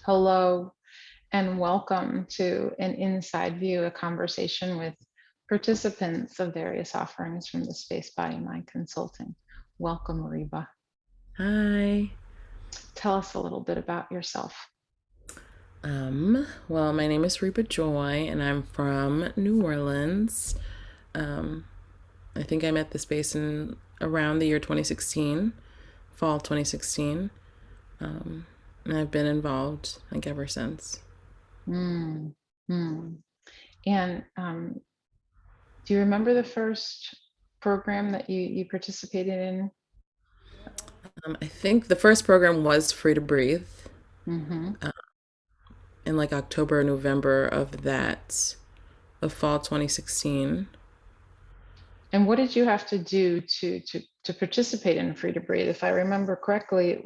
Hello, and welcome to an Inside View, a conversation with participants of various offerings from the Space Body Mind Consulting. Welcome, Reba. Hi. Tell us a little bit about yourself. Well, my name is Reba Joy, and I'm from New Orleans. Um, I think I met the space in around the year 2016, fall 2016. And I've been involved like ever since. Mm, mm. And do you remember the first program that you participated in? I think the first program was Free to Breathe Hmm. uh, in like October or November of fall 2016. And what did you have to do to participate in Free to Breathe? If I remember correctly,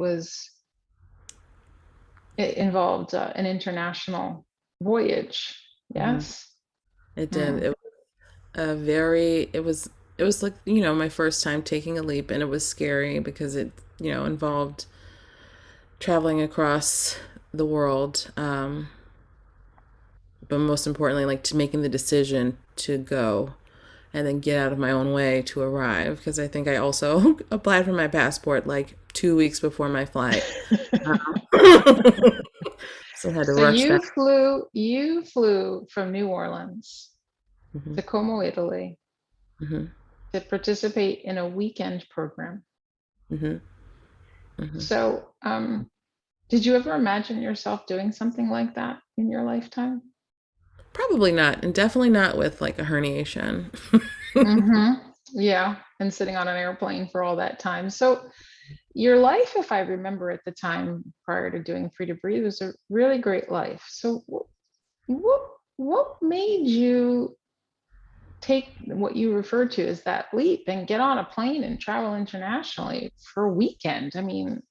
it involved an international voyage. Mhm. Yes. It did. Hmm. It was a very, it was like, my first time taking a leap, and it was scary because it, involved traveling across the world. But most importantly, like to making the decision to go and then get out of my own way to arrive. Because I think I also applied for my passport like 2 weeks before my flight. So I had to So rush that. you flew from New Orleans Hmm. to Como, Italy Hmm. to participate in a weekend program. Hmm. Hmm. So, did you ever imagine yourself doing something like that in your lifetime? Probably not, and definitely not with like a herniation. Mm-hmm. Yeah, and sitting on an airplane for all that time. So, your life, if I remember at the time prior to doing Free to Breathe, was a really great life. So, what what made you take what you refer to as that leap and get on a plane and travel internationally for a weekend? I mean,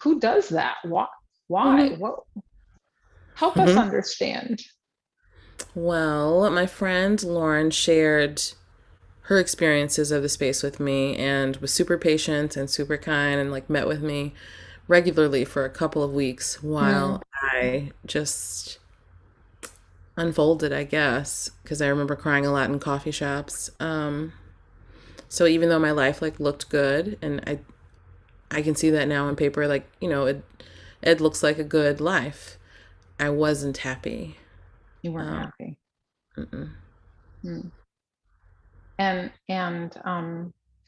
who does that? Why? Why? Hmm. What? Help us Hmm. understand. Well, my friend Lauren shared her experiences of the space with me and was super patient and super kind and like met with me regularly for a couple of weeks Mm, while I just unfolded, I guess, because I remember crying a lot in coffee shops. So even though my life like looked good, and I can see that now on paper, like it looks like a good life. I wasn't happy. you weren't Um, happy. mm-mm. Mm. And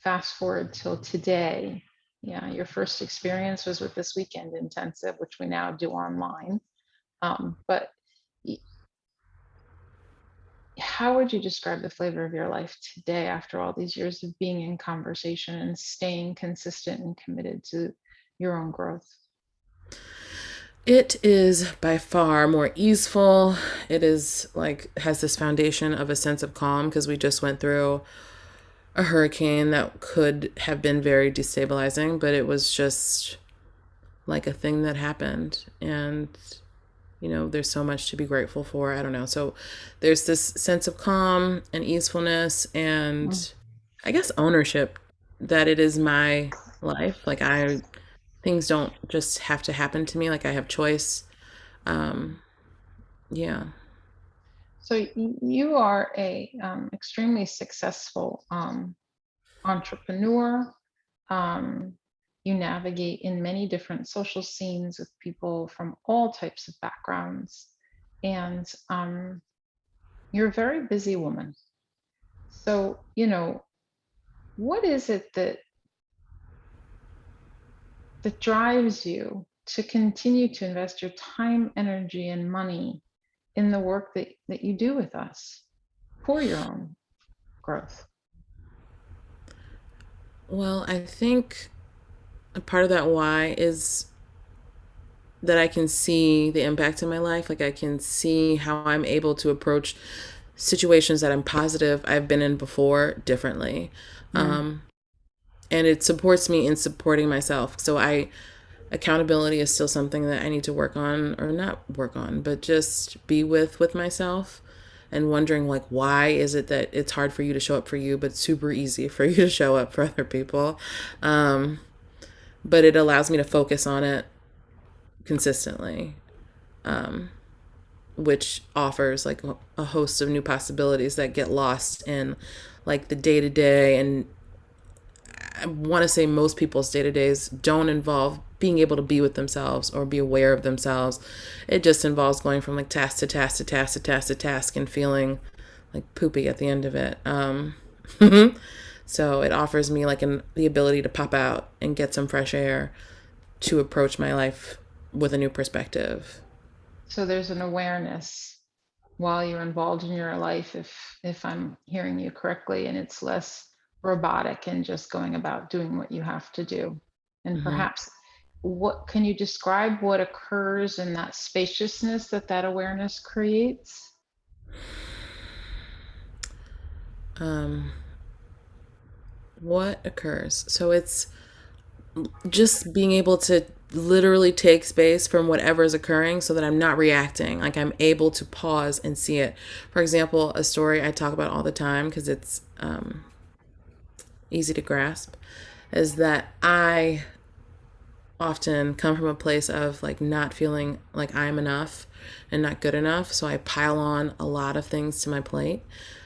fast forward till today. Yeah, your first experience was with this weekend intensive, which we now do online. But how would you describe the flavor of your life today after all these years of being in conversation and staying consistent and committed to your own growth? It is by far more easeful. It is like has this foundation of a sense of calm because we just went through a hurricane that could have been very destabilizing, but it was just like a thing that happened. And, there's so much to be grateful for. I don't know. So there's this sense of calm and easefulness Mm. and I guess ownership that it is my life. Like things don't just have to happen to me. Like I have choice. Um, yeah. So you are a extremely successful entrepreneur. Um, you navigate in many different social scenes with people from all types of backgrounds, and you're a very busy woman. So, what is it that drives you to continue to invest your time, energy, and money in the work that you do with us for your own growth? Well, I think a part of that why is that I can see the impact in my life. Like I can see how I'm able to approach situations that I'm positive I've been in before differently. Mm, Um, and it supports me in supporting myself. So accountability is still something that I need to work on or not work on, but just be with myself and wondering like why is it that it's hard for you to show up for you, but super easy for you to show up for other people. Um, but it allows me to focus on it consistently. um, which offers like a host of new possibilities that get lost in like the day to day. And I want to say most people's day to days don't involve being able to be with themselves or be aware of themselves. It just involves going from like task to task to task to task to task and feeling like poopy at the end of it. So it offers me like the ability to pop out and get some fresh air to approach my life with a new perspective. So there's an awareness while you're involved in your life, if I'm hearing you correctly, and it's less robotic and just going about doing what you have to do. And Hmm. perhaps what can you describe what occurs in that spaciousness that that awareness creates? Um, what occurs? So it's just being able to literally take space from whatever is occurring so that I'm not reacting. Like I'm able to pause and see it. For example, a story I talk about all the time because it's easy to grasp is that I often come from a place of like not feeling like I'm enough and not good enough. So I pile on a lot of things to my plate.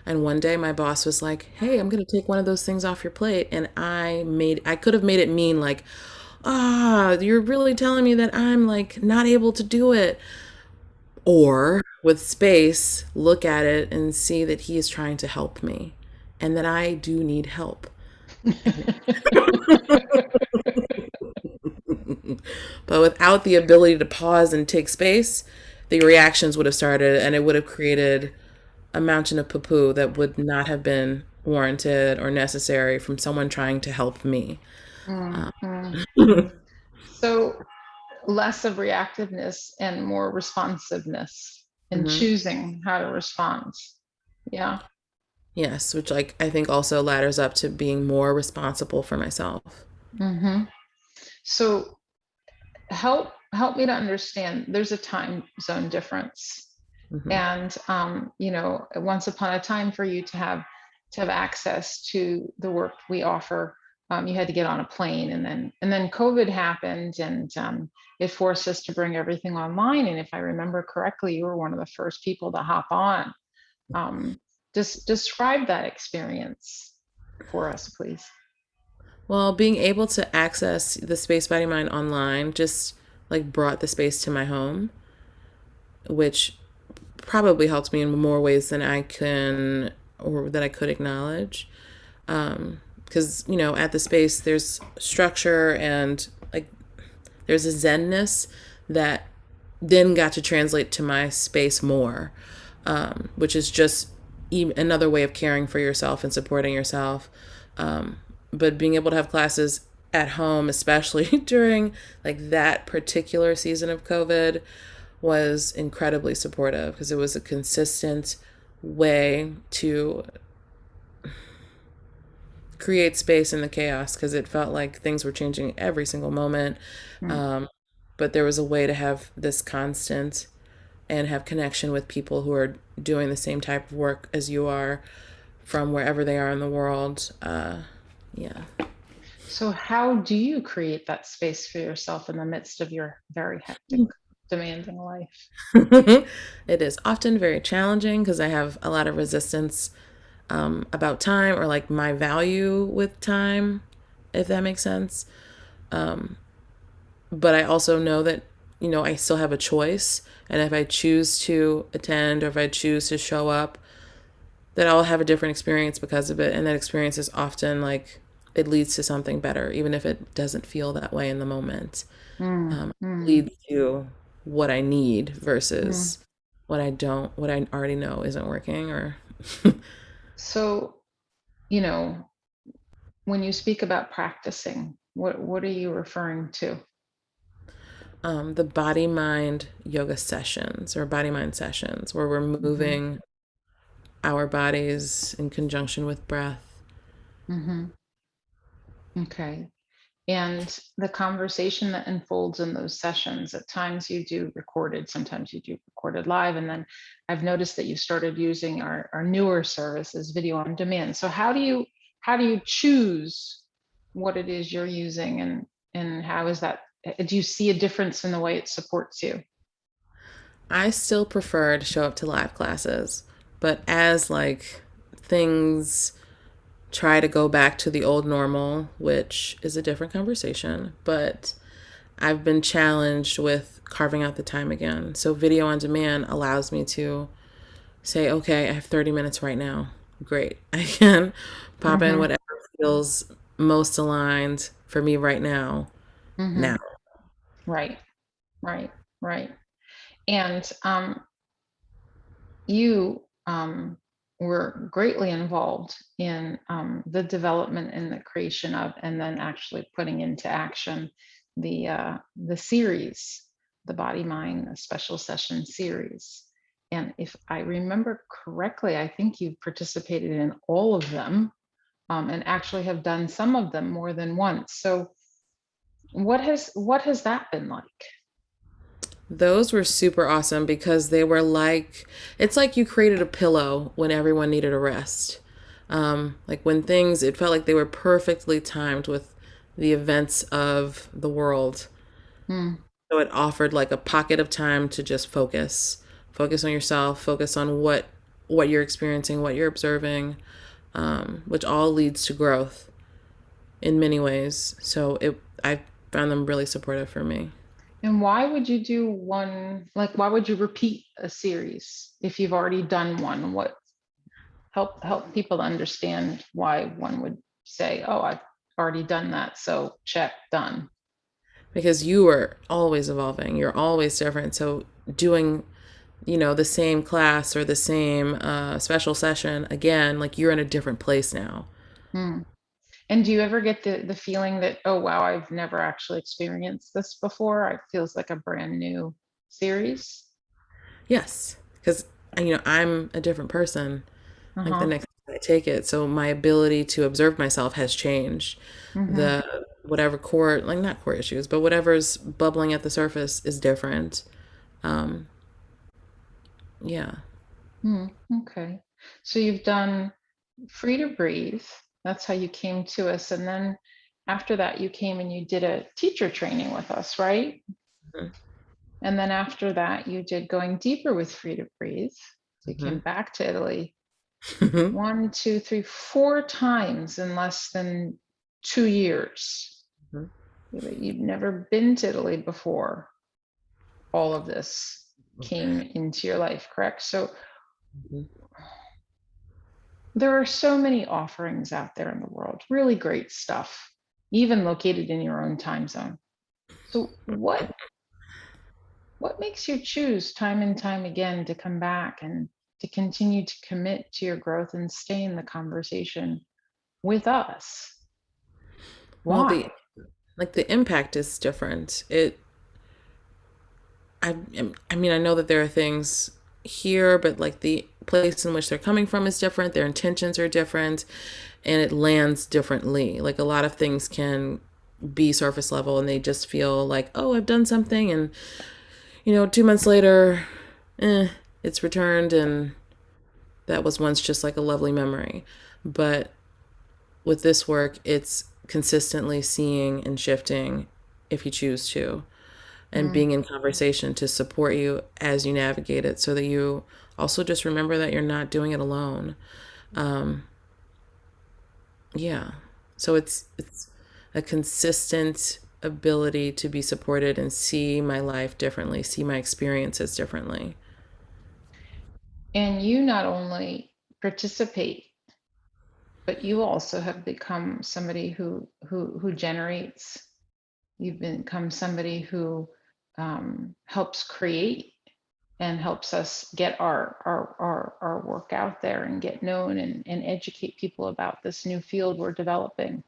And one day my boss was like, "Hey, I'm going to take one of those things off your plate." And I could have made it mean like, you're really telling me that I'm like not able to do it. Or with space, look at it and see that he is trying to help me and that I do need help. But without the ability to pause and take space, the reactions would have started and it would have created a mountain of poo poo that would not have been warranted or necessary from someone trying to help me. Mm, Um, mm. So less of reactiveness and more responsiveness and mhm. choosing how to respond. Yeah. Yes, which like I think also ladders up to being more responsible for myself. Hmm. So help me to understand. There's a time zone difference, Hmm. and once upon a time, for you to have access to the work we offer, you had to get on a plane, and then COVID happened, and it forced us to bring everything online. And if I remember correctly, you were one of the first people to hop on. Um, just describe that experience for us, please. Well, being able to access the Space Body Mind online just like brought the space to my home, which probably helped me in more ways than I can or that I could acknowledge. Because at the space there's structure and like there's a zenness that then got to translate to my space more, which is just another way of caring for yourself and supporting yourself. Um, but being able to have classes at home, especially during like that particular season of COVID, was incredibly supportive because it was a consistent way to create space in the chaos because it felt like things were changing every single moment. Mm. Um, but there was a way to have this constant and have connection with people who are doing the same type of work as you are from wherever they are in the world. Yeah. So, how do you create that space for yourself in the midst of your very hectic, demanding life? It is often very challenging because I have a lot of resistance about time or like my value with time, if that makes sense. But I also know that, I still have a choice. And if I choose to attend or if I choose to show up, that I'll have a different experience because of it. And that experience is often like it leads to something better, even if it doesn't feel that way in the moment. Mm, It mm, leads to what I need mm. versus what I already know isn't working or So, you know, when you speak about practicing, what are you referring to? the body mind yoga sessions or body mind sessions where we're Hmm. moving our bodies in conjunction with breath. Hmm. Okay. And the conversation that unfolds in those sessions, at times you do recorded, sometimes you do recorded live. And then I've noticed that you started using our newer services, video on demand. So how do you choose what it is you're using, and how is that, do you see a difference in the way it supports you? I still prefer to show up to live classes, but as like things try to go back to the old normal, which is a different conversation, but I've been challenged with carving out the time again. So video on demand allows me to say, okay, I have 30 minutes right now. Great. I can pop in Mm-hmm. whatever feels most aligned for me right now. Mm-hmm. Now. Right, right, right. And you were greatly involved in the development and the creation of, and then actually putting into action the series, the Body Mind a Special Session series. And if I remember correctly, I think you participated in all of them, and actually have done some of them more than once. So what has that been like? Those were super awesome because they were like, it's like you created a pillow when everyone needed a rest. Like when things, it felt like they were perfectly timed with the events of the world. Hmm. So it offered like a pocket of time to just focus on yourself, focus on what you're experiencing, what you're observing, which all leads to growth in many ways. So I found them really supportive for me. And why would you do one, like why would you repeat a series if you've already done one? What help people understand why one would say, "Oh, I've already done that, so check, done." Because you are always evolving, you're always different. So doing, the same class or the same special session again, like you're in a different place now. Hmm. And do you ever get the feeling that, "Oh, wow, I've never actually experienced this before. It feels like a brand new series?" Yes, because I'm a different person. Like the Uh-huh. next time I take it, so my ability to observe myself has changed. Mm-hmm. The whatever core, like not core issues, but whatever's bubbling at the surface is different. Um, yeah. Hmm. Okay. So you've done Free to Breathe. That's how you came to us. And then after that, you came and you did a teacher training with us, right? And then after that, you did Going Deeper with Free to Breathe. So you Mm-hmm. came back to Italy Mm-hmm. one, two, three, 4 times in less than 2 years. You'd never been to Italy before all of this came into your life, correct? So there are so many offerings out there in the world, really great stuff, even located in your own time zone. So what makes you choose time and time again to come back and to continue to commit to your growth and stay in the conversation with us? Well, the Why? like the impact is different. I I mean, I know that there are things here, but like the place in which they're coming from is different. Their intentions are different, and it lands differently. Like a lot of things can be surface level, and they just feel like, oh, I've done something, and 2 months later, eh, it's returned, and that was once just like a lovely memory. But with this work, it's consistently seeing and shifting if you choose to, and Mm. being in conversation to support you as you navigate it so that you also just remember that you're not doing it alone. Um, yeah. So it's a consistent ability to be supported and see my life differently, see my experiences differently. And you not only participate, but you also have become somebody who generates. You've become somebody who helps create and helps us get our work out there and get known and educate people about this new field we're developing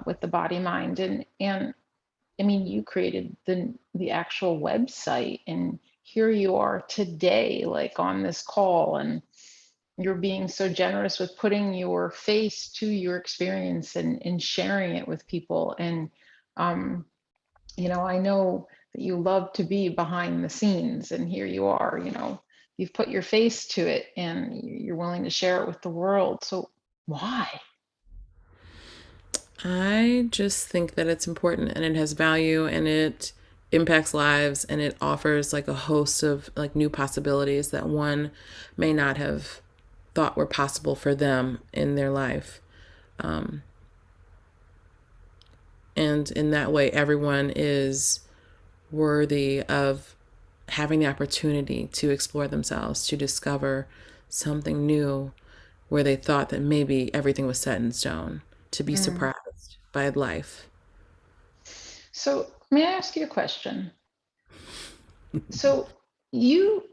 with the body mind. And I mean, you created the actual website, and here you are today, like on this call, and you're being so generous with putting your face to your experience and sharing it with people. And um, I know that you love to be behind the scenes, and here you are, you've put your face to it and you're willing to share it with the world. So why? I just think that it's important and it has value and it impacts lives, and it offers like a host of like new possibilities that one may not have thought were possible for them in their life. Um, and in that way, everyone is worthy of having the opportunity to explore themselves, to discover something new where they thought that maybe everything was set in stone, to be Mm. surprised by life. So may I ask you a question? So you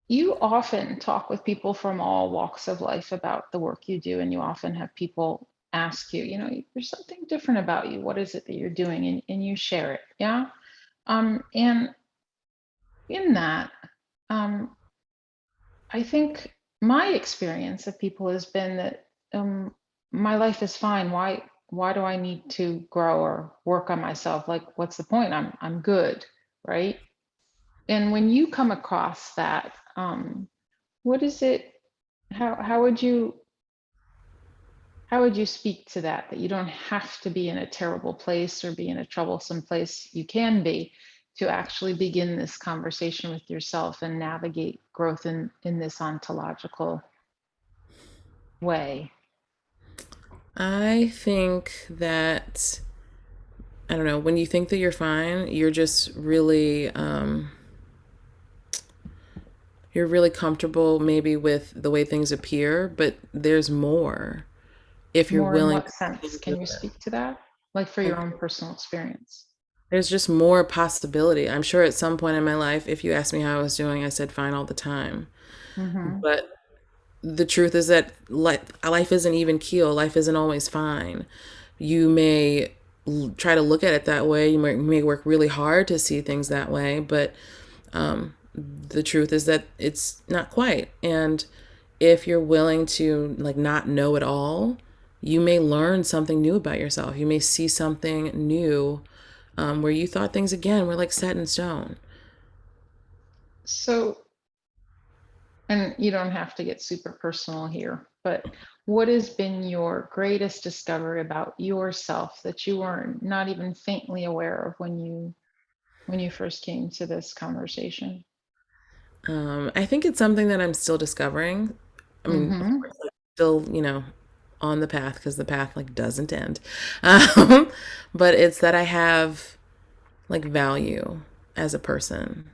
you often talk with people from all walks of life about the work you do, and you often have people ask you, there's something different about you. What is it that you're doing? And you share it. Yeah. And in that, um, I think my experience of people has been that my life is fine. Why do I need to grow or work on myself? Like, what's the point? I'm good, right? And when you come across that, what is it? How would you speak to that? That you don't have to be in a terrible place or be in a troublesome place. You can be to actually begin this conversation with yourself and navigate growth in this ontological way. I think that, I don't know, when you think that you're fine, you're really comfortable maybe with the way things appear, but there's more if you're More in willing what to sense? Can you speak to that? Like for your like own personal experience? there's just more possibility. I'm sure at some point in my life, if you asked me how I was doing, I said fine all the time. Mm-hmm. But the truth is that life isn't even keel. Life isn't always fine. You may try to look at it that way. You may work really hard to see things that way, but the truth is that it's not quite. And if you're willing to like not know it all, you may learn something new about yourself. You may see something new where you thought things again were like set in stone. So, and you don't have to get super personal here, but what has been your greatest discovery about yourself that you were not even faintly aware of when you first came to this conversation? I think it's something that I'm still discovering. I mean, of Mm-hmm. course, like, still, on the path because the path like doesn't end. Um, but it's that I have like value as a person.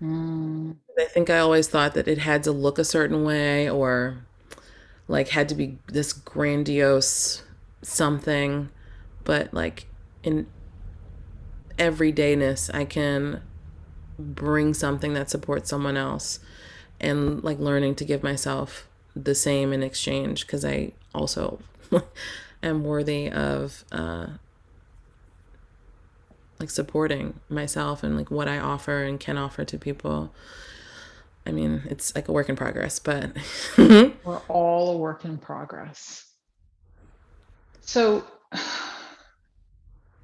Mm. I think I always thought that it had to look a certain way or like had to be this grandiose something, but like in everydayness, I can bring something that supports someone else and like learning to give myself the same in exchange because I also am worthy of like supporting myself and like what I offer and can offer to people. I mean, it's like a work in progress, but We're all a work in progress. So,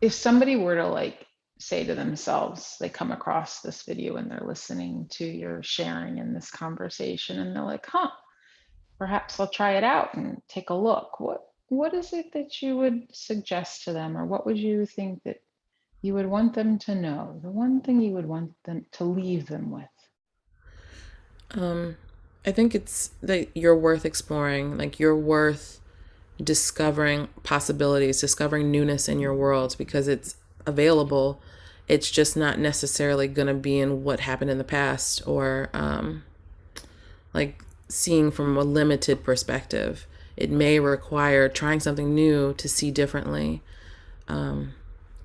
if somebody were to like say to themselves, they come across this video and they're listening to your sharing in this conversation and they're like, huh, perhaps I'll try it out and take a look. What is it that you would suggest to them, or what would you think that you would want them to know? The one thing you would want them to leave them with? um, I think it's that you're worth exploring. Like you're worth discovering possibilities, discovering newness in your world because it's available. It's just not necessarily going to be in what happened in the past or like seeing from a limited perspective. It may require trying something new to see differently.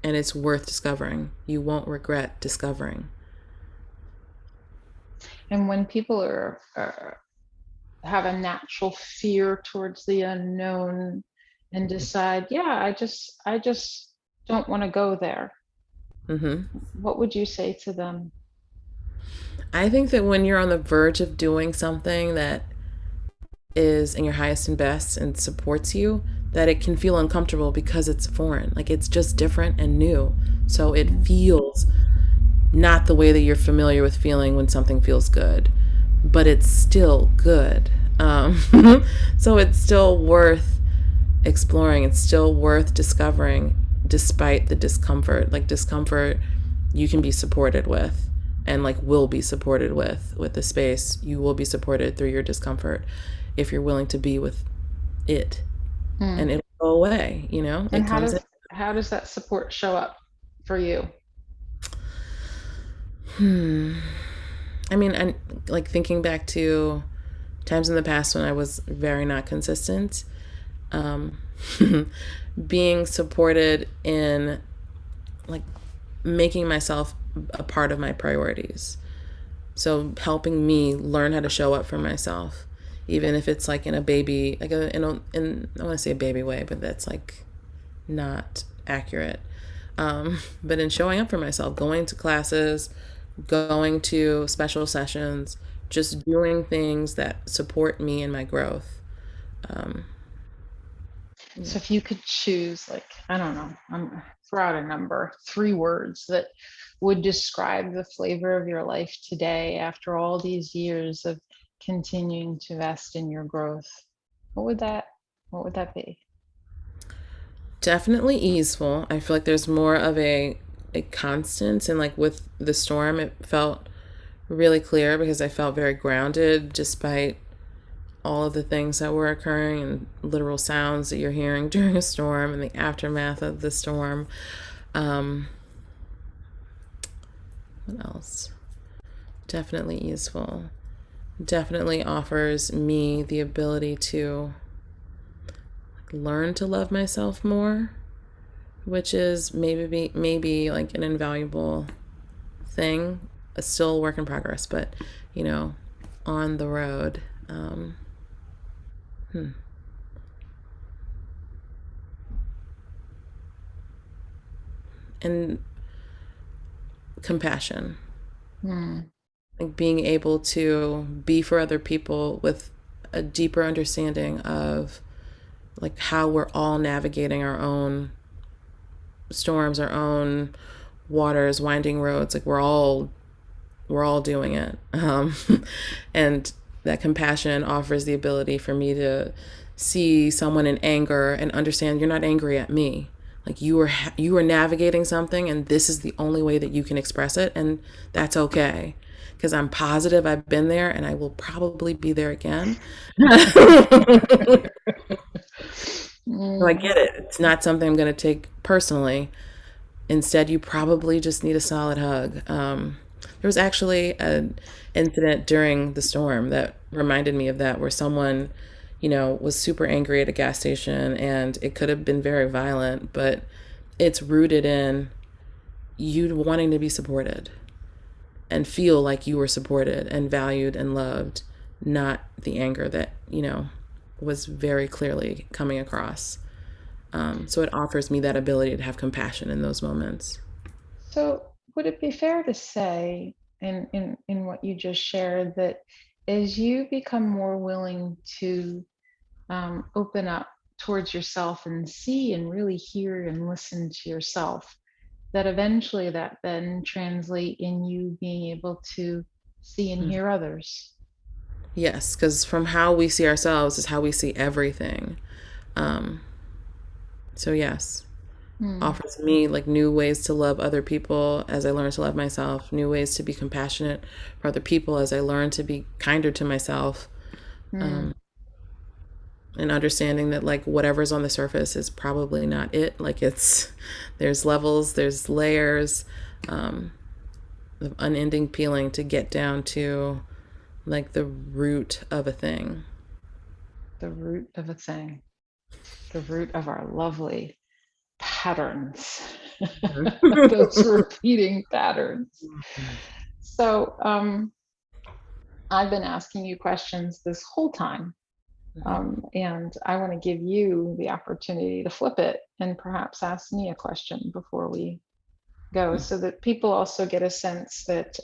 And it's worth discovering. You won't regret discovering. And when people have a natural fear towards the unknown and decide, yeah, I just don't want to go there, Hmm. what would you say to them? I think that when you're on the verge of doing something that is in your highest and best and supports you, that it can feel uncomfortable because it's foreign. Like it's just different and new. So it Mhm. feels not the way that you're familiar with feeling when something feels good, but it's still good. So it's still worth exploring. It's still worth discovering despite the discomfort. Like discomfort you can be supported with, and like will be supported with the space. You will be supported through your discomfort if you're willing to be with it, and Mm. it'll go away, you know, And it comes in. how does that support show up for you? Hmm. I mean, and like thinking back to times in the past when I was very not consistent, um, being supported in like making myself a part of my priorities. So helping me learn how to show up for myself, even if it's like in a baby, like in I want to say a baby way, but that's like not accurate. But in showing up for myself, going to classes, going to special sessions, just doing things that support me in my growth. Um, So yeah. if you could choose, like, I don't know, throw out a number, 3 words that would describe the flavor of your life today after all these years of continuing to invest in your growth, what would that what would that be? Definitely easeful. I feel like there's more of a constant, and like with the storm, it felt really clear because I felt very grounded despite all of the things that were occurring and literal sounds that you're hearing during a storm and the aftermath of the storm. Um, what else? Definitely easeful. Definitely offers me the ability to learn to love myself more, which is maybe like an invaluable thing. It's still a work in progress, but you know, on the road. Hmm. And compassion, Hmm. like being able to be for other people with a deeper understanding of like how we're all navigating our own storms, our own waters, winding roads. Like we're all doing it. And that compassion offers the ability for me to see someone in anger and understand you're not angry at me. Like you are navigating something, and this is the only way that you can express it, and that's okay. Because I'm positive I've been there, and I will probably be there again. So I Mm. get it. It's not something I'm going to take personally. Instead, you probably just need a solid hug. There was actually an incident during the storm that reminded me of that, where someone, was super angry at a gas station, and it could have been very violent, but it's rooted in you wanting to be supported and feel like you were supported and valued and loved, not the anger that, was very clearly coming across. So it offers me that ability to have compassion in those moments. So would it be fair to say in what you just shared that as you become more willing to open up towards yourself and see and really hear and listen to yourself, that eventually that then translate in you being able to see and hear others? Yes, because from how we see ourselves is how we see everything. Um, so yes, Hmm. offers me like new ways to love other people as I learn to love myself, new ways to be compassionate for other people as I learn to be kinder to myself, Hmm. um, and understanding that like whatever's on the surface is probably not it. Like there's levels, there's layers, um, of unending peeling to get down to like the root of a thing. The root of a thing, the root of our lovely patterns, those repeating patterns. So I've been asking you questions this whole time. And I want to give you the opportunity to flip it and perhaps ask me a question before we go so that people also get a sense that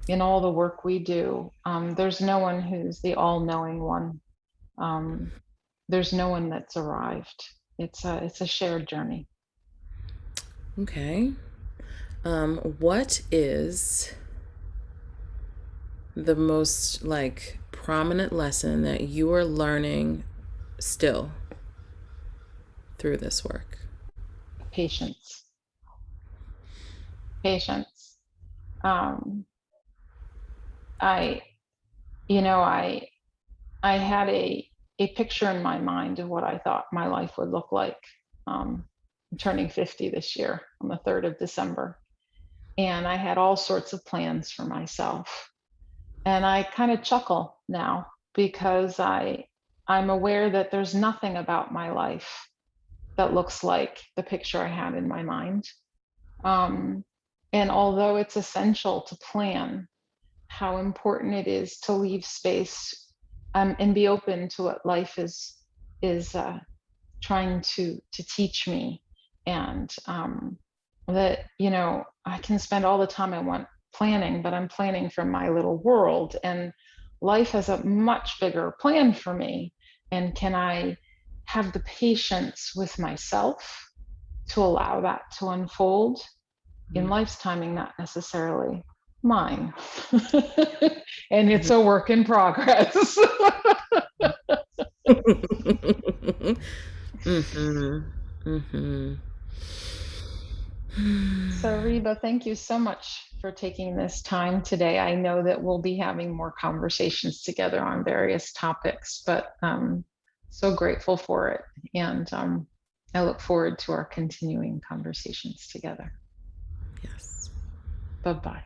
in all the work we do, there's no one who's the all knowing one. Um, there's no one that's arrived. It's a shared journey. Okay. What is the most like prominent lesson that you are learning still through this work? Patience. Patience. Um, I, you know, I had a picture in my mind of what I thought my life would look like. I'm turning 50 this year on the 3rd of December. And I had all sorts of plans for myself. And I kind of chuckle now because I'm aware that there's nothing about my life that looks like the picture I had in my mind. Um, and although it's essential to plan, how important it is to leave space and be open to what life is trying to teach me, and that I can spend all the time I want planning, but I'm planning from my little world, and life has a much bigger plan for me. And can I have the patience with myself to allow that to unfold in life's timing, not necessarily mine. And it's a work in progress. Mhm. Mhm. So, Reba, thank you so much for taking this time today. I know that we'll be having more conversations together on various topics, but so grateful for it. And I look forward to our continuing conversations together. Yes. Bye bye.